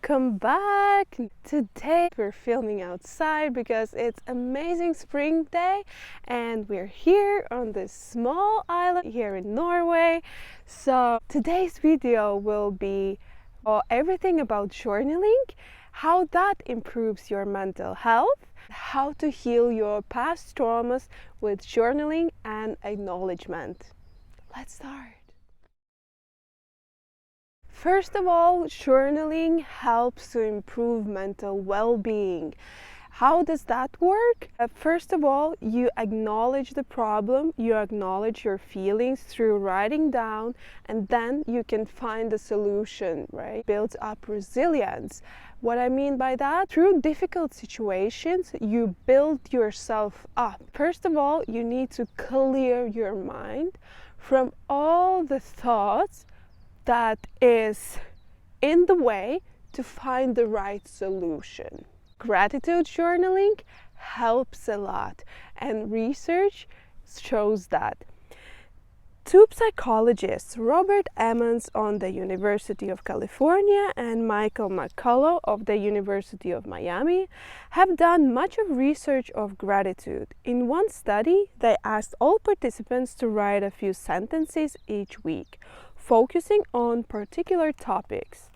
welcome back. Today we're filming outside because it's amazing spring day and we're here on this small island here in Norway. So today's video will be everything about journaling, how that improves your mental health, how to heal your past traumas with journaling and acknowledgement. Let's start. First of all, journaling helps to improve mental well-being. How does that work? First of all, you acknowledge the problem, you acknowledge your feelings through writing down, and then you can find a solution, right? Builds up resilience. What I mean by that, through difficult situations, you build yourself up. First of all, you need to clear your mind from all the thoughts that is in the way to find the right solution. Gratitude journaling helps a lot, and research shows that. Two psychologists, Robert Emmons on the University of California and Michael McCullough of the University of Miami, have done much of research of gratitude. In one study, they asked all participants to write a few sentences each week, focusing on particular topics.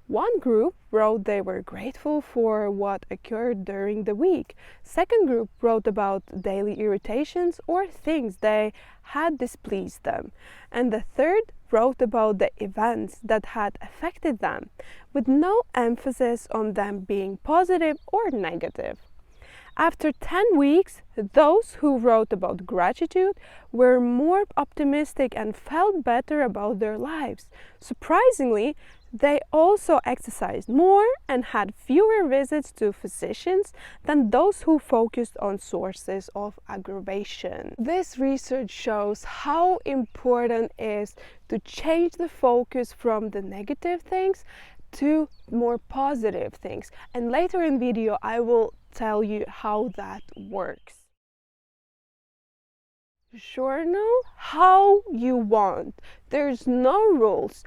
One group wrote they were grateful for what occurred during the week. Second group wrote about daily irritations or things they had displeased them. And the third wrote about the events that had affected them, with no emphasis on them being positive or negative. After 10 weeks, those who wrote about gratitude were more optimistic and felt better about their lives. Surprisingly, they also exercised more and had fewer visits to physicians than those who focused on sources of aggravation. This research shows how important it is to change the focus from the negative things to more positive things. And later in video, I will tell you how that works. Journal how you want. There's no rules.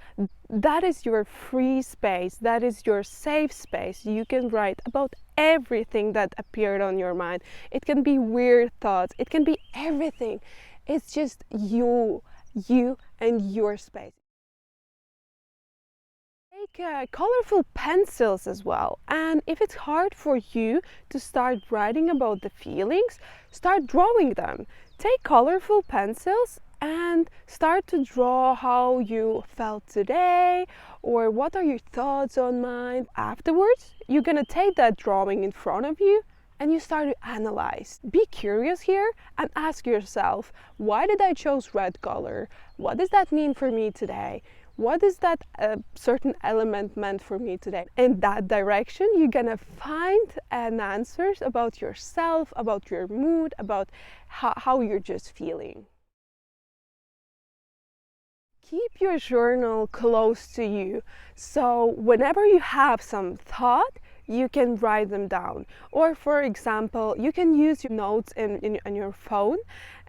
That is your free space. That is your safe space. You can write about everything that appeared on your mind. It can be weird thoughts. It can be everything. It's just you and your space. Take colorful pencils as well, and if it's hard for you to start writing about the feelings, start drawing them. Take colorful pencils and start to draw how you felt today, or what are your thoughts on mind. Afterwards, you're gonna take that drawing in front of you and you start to analyze. Be curious here and ask yourself, why did I choose red color? What does that mean for me today? What is that certain element meant for me today? In that direction, you're gonna find answers about yourself, about your mood, about how you're just feeling. Keep your journal close to you, so whenever you have some thought, you can write them down. Or for example, you can use your notes in your phone.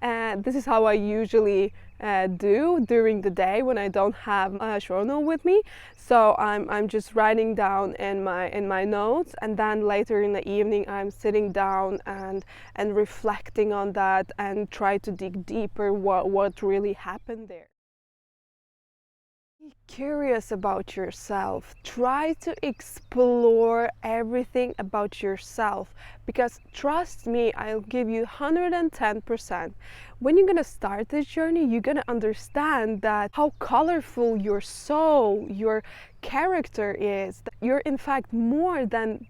This is how I usually do during the day when I don't have a journal with me. So I'm just writing down in my notes, and then later in the evening I'm sitting down and reflecting on that and try to dig deeper what really happened there. Be curious about yourself. Try to explore everything about yourself, because trust me, I'll give you 110%. When you're gonna start this journey, you're gonna understand that how colorful your soul, your character is. You're in fact more than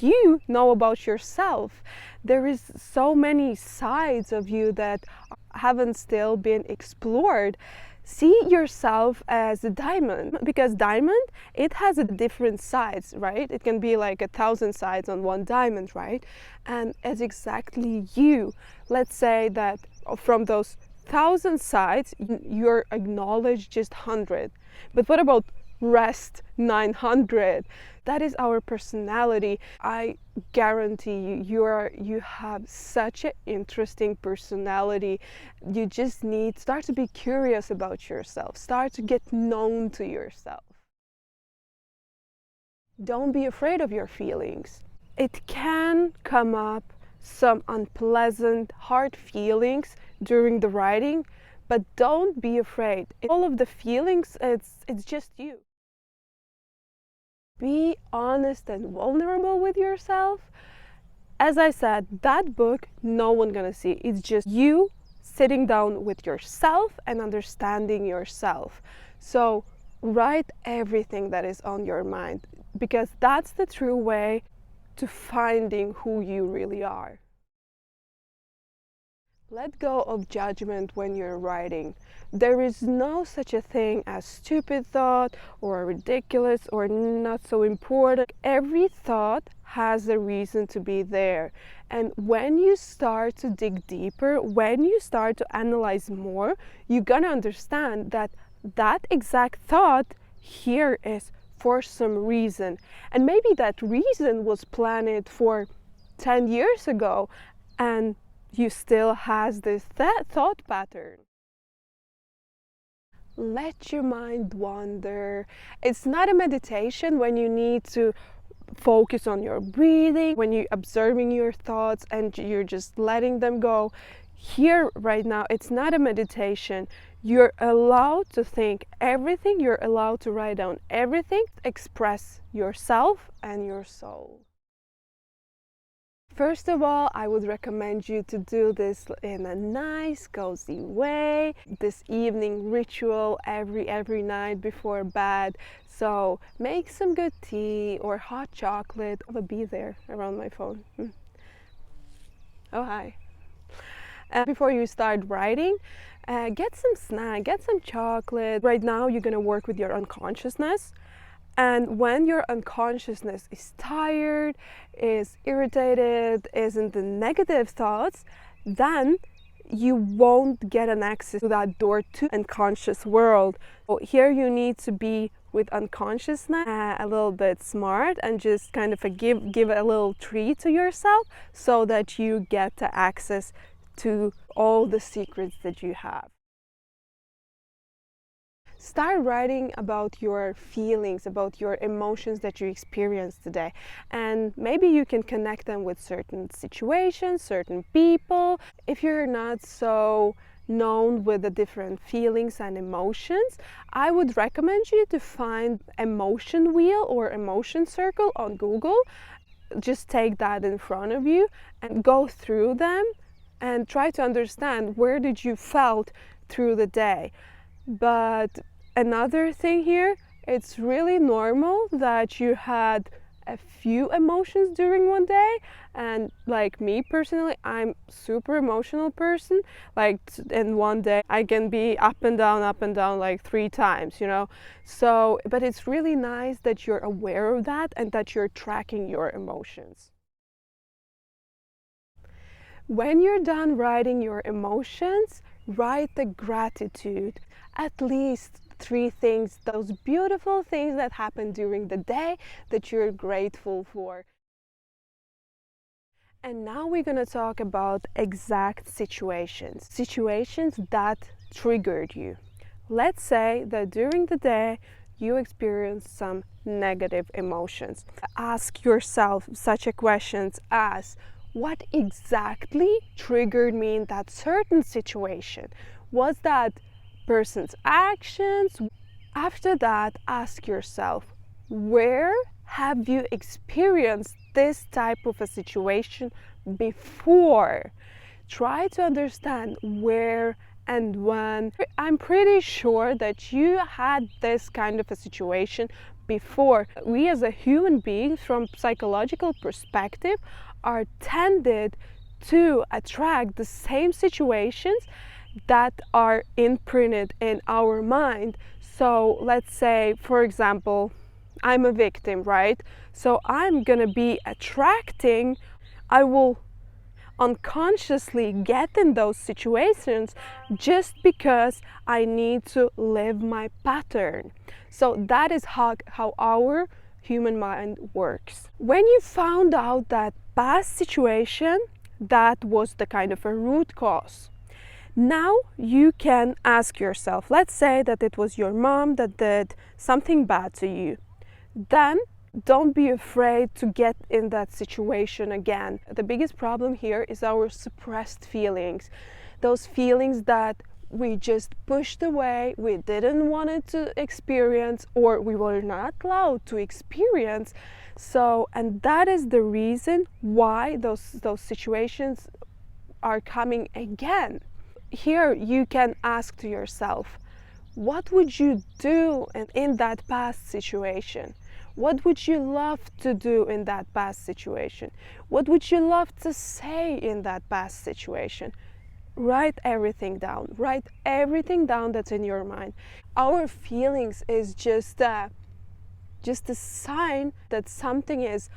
you know about yourself. There is so many sides of you that haven't still been explored. See yourself as a diamond, because diamond, it has a different sides, right? It can be like 1,000 sides on one diamond, right? And it's exactly you. Let's say that from those 1,000 sides, you're acknowledged just 100. But what about rest 900? That is our personality. I guarantee you have such an interesting personality. You just need to start to be curious about yourself, start to get known to yourself. Don't be afraid of your feelings. It can come up some unpleasant, hard feelings during the writing, but don't be afraid. All of the feelings, it's just you. Be honest and vulnerable with yourself. As I said, that book, no one gonna see. It's just you sitting down with yourself and understanding yourself. So write everything that is on your mind, because that's the true way to finding who you really are. Let go of judgment when you're writing. There is no such a thing as stupid thought or ridiculous or not so important. Every thought has a reason to be there. And when you start to dig deeper, when you start to analyze more, you're gonna understand that that exact thought here is for some reason. And maybe that reason was planned for 10 years ago, and you still has this thought pattern. Let your mind wander. It's not a meditation when you need to focus on your breathing, when you're observing your thoughts and you're just letting them go. Here, right now, it's not a meditation. You're allowed to think everything, you're allowed to write down everything, express yourself and your soul. First of all, I would recommend you to do this in a nice, cozy way, this evening ritual every night before bed. So make some good tea or hot chocolate. I'll be there around my phone. Oh, hi. Before you start writing, get some snack, get some chocolate. Right now, you're gonna work with your unconsciousness. And when your unconsciousness is tired, is irritated, is in the negative thoughts, then you won't get an access to that door to unconscious world. So here you need to be with unconsciousness a little bit smart and just kind of give a little treat to yourself so that you get the access to all the secrets that you have. Start writing about your feelings, about your emotions that you experienced today. And maybe you can connect them with certain situations, certain people. If you're not so known with the different feelings and emotions, I would recommend you to find emotion wheel or emotion circle on Google. Just take that in front of you and go through them and try to understand where did you felt through the day. But another thing here, it's really normal that you had a few emotions during one day. And like me personally, I'm super emotional person. Like in one day, I can be up and down like 3 times, you know. So, but it's really nice that you're aware of that and that you're tracking your emotions. When you're done writing your emotions, write the gratitude. At least 3 things, those beautiful things that happened during the day that you're grateful for. And now we're going to talk about exact situations that triggered you. Let's say that during the day you experienced some negative emotions. Ask yourself such a questions as, what exactly triggered me in that certain situation? Was that person's actions? After that, ask yourself, where have you experienced this type of a situation before? Try to understand where and when. I'm pretty sure that you had this kind of a situation before. We as a human being, from psychological perspective, are tended to attract the same situations that are imprinted in our mind. So let's say, for example, I'm a victim, right? So I'm gonna be attracting, I will unconsciously get in those situations just because I need to live my pattern. So that is how our human mind works. When you found out that past situation, that was the kind of a root cause. Now you can ask yourself, let's say that it was your mom that did something bad to you. Then Don't be afraid to get in that situation again. The biggest problem here is our suppressed feelings. Those feelings that we just pushed away, we didn't want it to experience, or we were not allowed to experience. And that is the reason why those situations are coming again. Here you can ask to yourself, what would you do in that past situation? What would you love to do in that past situation? What would you love to say in that past situation? Write everything down. Write everything down that's in your mind. Our feelings is just a sign that something is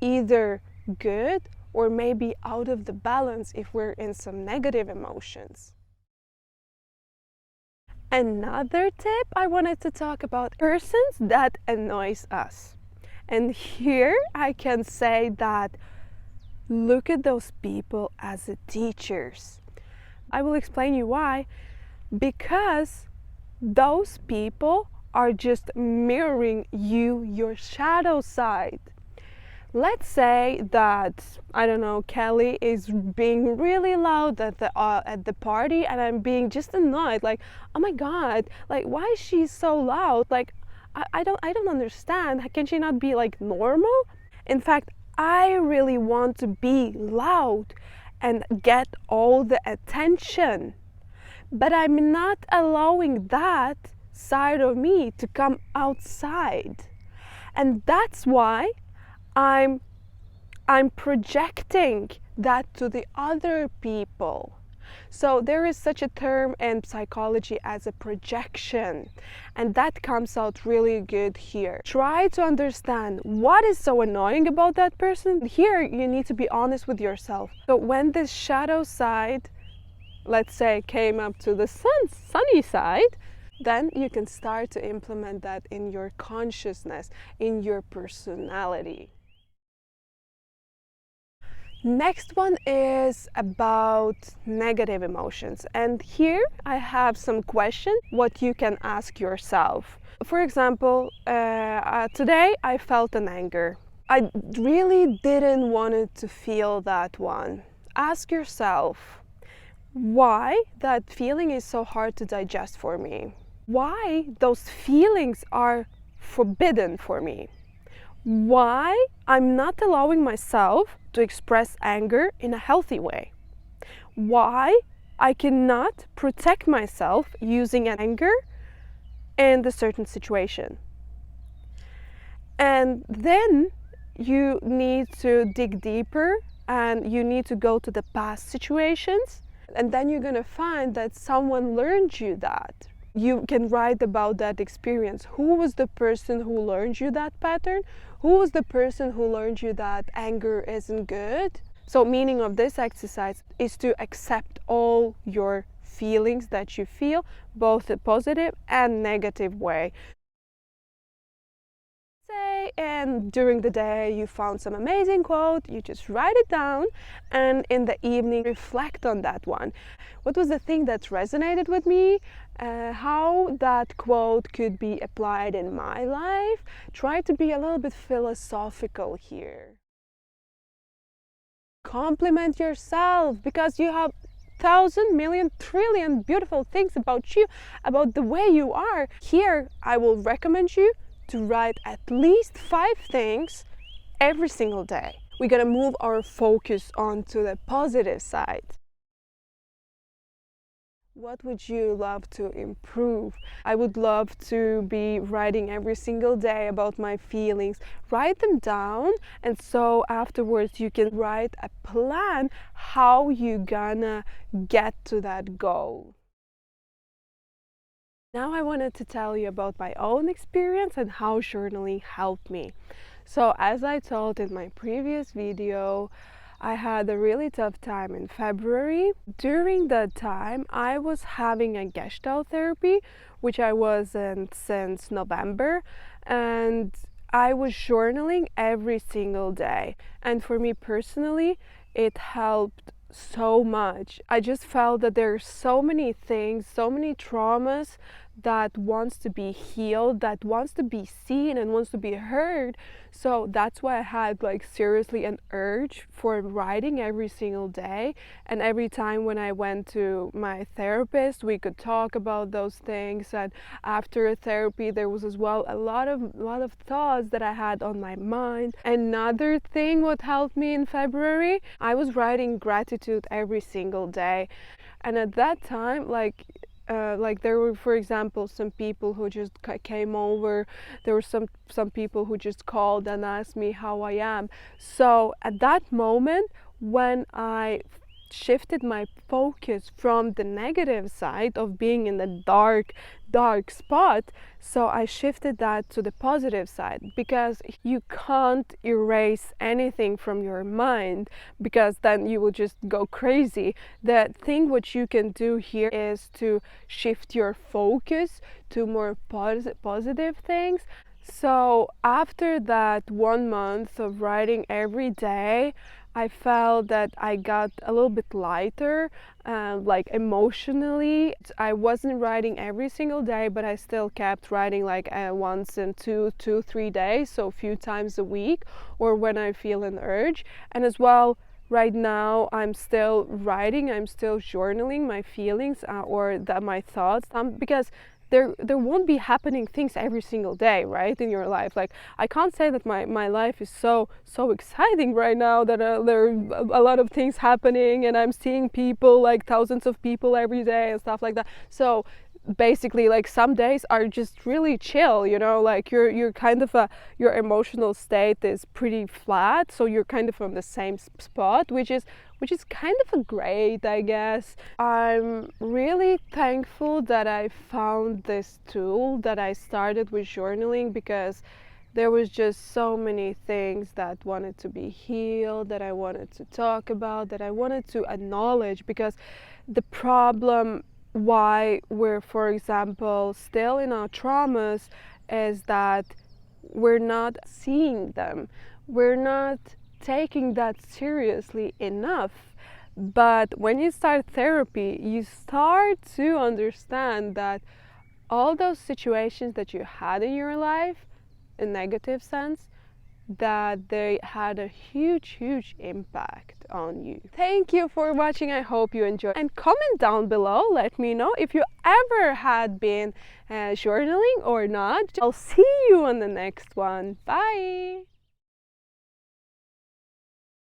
either good or maybe out of the balance if we're in some negative emotions. Another tip I wanted to talk about, persons that annoys us. And here I can say that look at those people as teachers. I will explain you why. Because those people are just mirroring you, your shadow side. Let's say that, I don't know, Kelly is being really loud at the party, and I'm being just annoyed, like, oh my god, like, why is she so loud? Like, I don't understand. Can she not be like normal? In fact, I really want to be loud and get all the attention, but I'm not allowing that side of me to come outside. And that's why I'm projecting that to the other people. So there is such a term in psychology as a projection, and that comes out really good here. Try to understand what is so annoying about that person. Here you need to be honest with yourself. So when this shadow side, let's say, came up to the sunny side, then you can start to implement that in your consciousness, in your personality. Next one is about negative emotions, and here I have some questions what you can ask yourself. For example, today I felt an anger. I really didn't want to feel that one. Ask yourself why that feeling is so hard to digest for me. Why those feelings are forbidden for me. Why I'm not allowing myself to express anger in a healthy way. Why I cannot protect myself using anger in a certain situation. And then you need to dig deeper and you need to go to the past situations, and then you're gonna find that someone learned you that. You can write about that experience. Who was the person who learned you that pattern? Who was the person who learned you that anger isn't good? So meaning of this exercise is to accept all your feelings that you feel, both a positive and negative way. Say, and during the day you found some amazing quote, you just write it down, and in the evening reflect on that one. What was the thing that resonated with me? How that quote could be applied in my life? Try to be a little bit philosophical here. Compliment yourself, because you have 1,000, million, trillion beautiful things about you, about the way you are. Here I will recommend you to write at least 5 things every single day. We're gonna move our focus onto the positive side. What would you love to improve? I would love to be writing every single day about my feelings. Write them down, and so afterwards you can write a plan how you gonna get to that goal. Now I wanted to tell you about my own experience and how journaling helped me. So as I told in my previous video, I had a really tough time in February. During that time, I was having a Gestalt therapy, which I wasn't since November, and I was journaling every single day. And for me personally, it helped so much. I just felt that there are so many things, so many traumas that wants to be healed, that wants to be seen and wants to be heard. So that's why I had like seriously an urge for writing every single day. And every time when I went to my therapist, we could talk about those things. And after therapy, there was as well a lot of thoughts that I had on my mind. Another thing what helped me in February, I was writing gratitude every single day. And at that time, like there were, for example, some people who just came over. There were some people who just called and asked me how I am. So at that moment, when I shifted my focus from the negative side of being in the dark spot, so I shifted that to the positive side, because you can't erase anything from your mind, because then you will just go crazy. The thing what you can do here is to shift your focus to more positive things. So after that 1 month of writing every day, I felt that I got a little bit lighter, like emotionally. I wasn't writing every single day, but I still kept writing like once in 3 days, so a few times a week, or when I feel an urge. And as well, right now I'm still writing, I'm still journaling my feelings or my thoughts, because there won't be happening things every single day, right, in your life. Like, I can't say that my life is so exciting right now, that there are a lot of things happening and I'm seeing people, like thousands of people every day and stuff like that. So basically, like, some days are just really chill, you know, like you're kind of your emotional state is pretty flat, so you're kind of on the same spot, which is kind of a great, I guess. I'm really thankful that I found this tool, that I started with journaling, because there was just so many things that wanted to be healed, that I wanted to talk about, that I wanted to acknowledge. Because the problem why we're, for example, still in our traumas is that we're not seeing them. We're not taking that seriously enough. But when you start therapy, you start to understand that all those situations that you had in your life, in negative sense, that they had a huge impact on you. Thank you for watching. I hope you enjoyed, and comment down below, let me know if you ever had been journaling or not. I'll see you on the next one. Bye.